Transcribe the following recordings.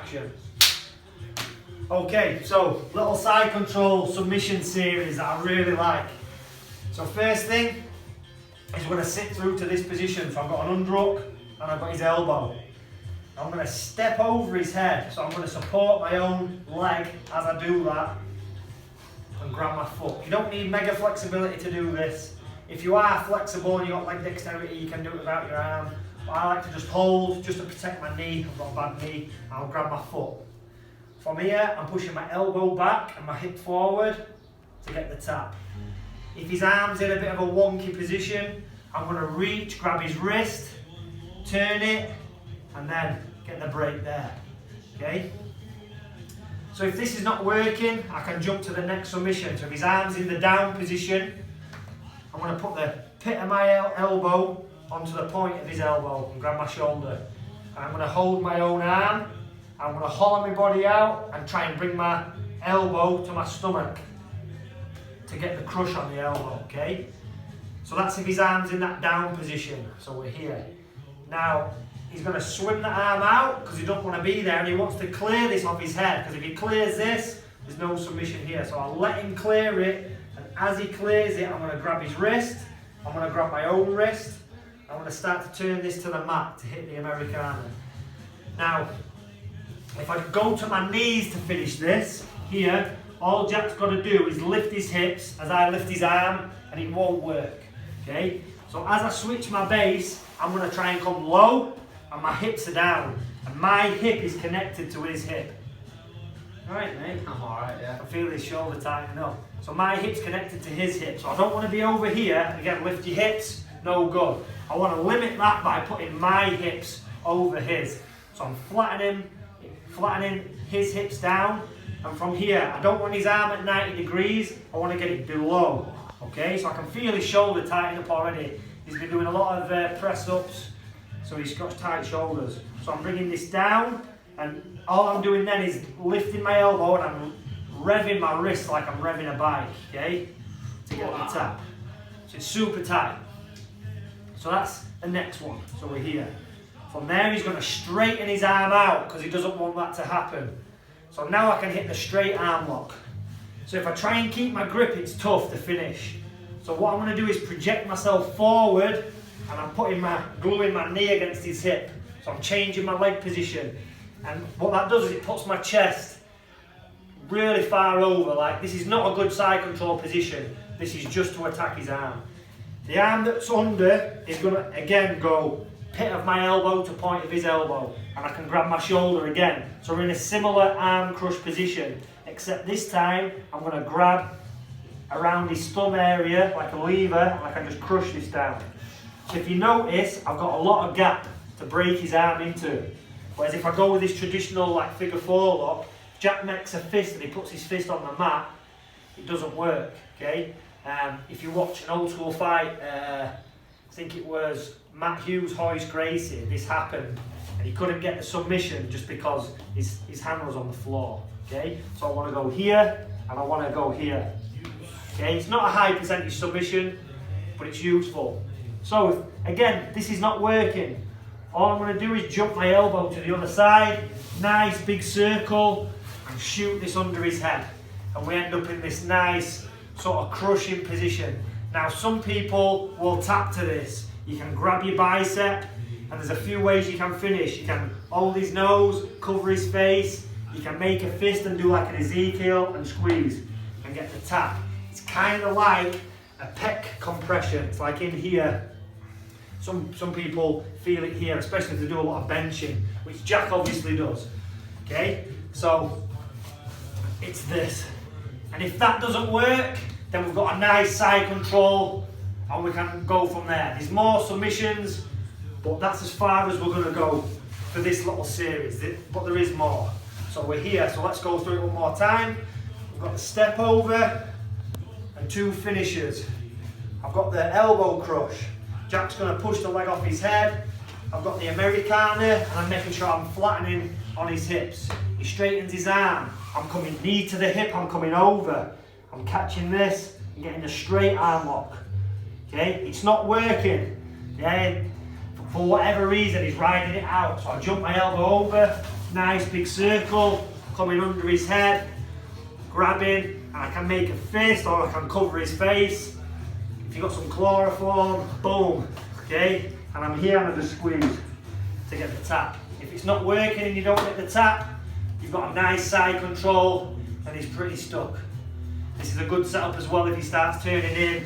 action. Okay, so little side control submission series that I really like. So first thing is we're going to sit through to this position. So I've got an underhook and I've got his elbow. I'm going to step over his head. So I'm going to support my own leg as I do that and grab my foot. You don't need mega flexibility to do this. If you are flexible and you've got leg dexterity, you can do it without your arm. But I like to just hold, just to protect my knee. I've got a bad knee. I'll grab my foot. From here, I'm pushing my elbow back and my hip forward to get the tap. If his arm's in a bit of a wonky position, I'm going to reach, grab his wrist, turn it, and then get the break there. Okay? So if this is not working, I can jump to the next submission. So if his arm's in the down position, I'm going to put the pit of my elbow onto the point of his elbow and grab my shoulder. And I'm going to hold my own arm. I'm going to hollow my body out and try and bring my elbow to my stomach to get the crush on the elbow, okay? So that's if his arm's in that down position. So we're here. Now, he's going to swim the arm out because he doesn't want to be there and he wants to clear this off his head, because if he clears this, there's no submission here. So I'll let him clear it, and as he clears it, I'm going to grab his wrist, I'm going to grab my own wrist, I'm going to start to turn this to the mat to hit the Americana. Now, if I go to my knees to finish this, here, all Jack's got to do is lift his hips as I lift his arm, and it won't work, okay? So as I switch my base, I'm going to try and come low, and my hips are down, and my hip is connected to his hip. Alright, mate? I'm alright, yeah. I feel his shoulder tightening up. So my hip's connected to his hip, so I don't want to be over here. Again, lift your hips, no good. I want to limit that by putting my hips over his. So I'm flattening his hips down, and from here, I don't want his arm at 90 degrees, I want to get it below. Okay, so I can feel his shoulder tighten up already. He's been doing a lot of press-ups, so he's got tight shoulders. So I'm bringing this down, and all I'm doing then is lifting my elbow and I'm revving my wrist like I'm revving a bike, okay, to get the tap. So it's super tight. So that's the next one. So we're here. From there, he's going to straighten his arm out because he doesn't want that to happen. So now I can hit the straight arm lock. So if I try and keep my grip, it's tough to finish. So what I'm going to do is project myself forward, and I'm gluing my knee against his hip. So I'm changing my leg position. And what that does is it puts my chest really far over. Like, this is not a good side control position. This is just to attack his arm. The arm that's under is going to, again, go pit of my elbow to point of his elbow, and I can grab my shoulder again. So we're in a similar arm crush position, except this time I'm going to grab around his thumb area like a lever, and I can just crush this down. So if you notice, I've got a lot of gap to break his arm into. Whereas if I go with this traditional like figure four lock, Jack makes a fist and he puts his fist on the mat, it doesn't work, okay? If you watch an old school fight, I think it was Matt Hughes, Hoyce Gracie, this happened and he couldn't get the submission just because his hand was on the floor, okay? So I want to go here and I want to go here, okay? It's not a high percentage submission, but it's useful. So again, this is not working. All I'm going to do is jump my elbow to the other side, nice big circle, and shoot this under his head. And we end up in this nice sort of crushing position. Now some people will tap to this. You can grab your bicep, and there's a few ways you can finish. You can hold his nose, cover his face, you can make a fist and do like an Ezekiel and squeeze and get the tap. It's kind of like a pec compression. It's like in here. Some people feel it here, especially if they do a lot of benching, which Jack obviously does. Okay, so it's this. And if that doesn't work, then we've got a nice side control and we can go from there. There's more submissions, but that's as far as we're going to go for this little series. But there is more. So we're here, so let's go through it one more time. We've got the step over and two finishes. I've got the elbow crush. Jack's going to push the leg off his head. I've got the Americana, and I'm making sure I'm flattening on his hips. He straightens his arm. I'm coming knee to the hip, I'm coming over. I'm catching this and getting a straight arm lock. Okay, it's not working. Yeah, for whatever reason, he's riding it out. So I jump my elbow over, nice big circle coming under his head, grabbing, and I can make a fist or I can cover his face. If you've got some chloroform, boom, okay? And I'm here and I just squeeze to get the tap. If it's not working and you don't get the tap, you've got a nice side control and he's pretty stuck. This is a good setup as well if he starts turning in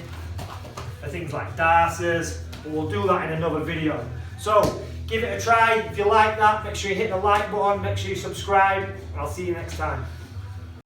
for things like darters, but we'll do that in another video. So, give it a try. If you like that, make sure you hit the like button, make sure you subscribe, and I'll see you next time.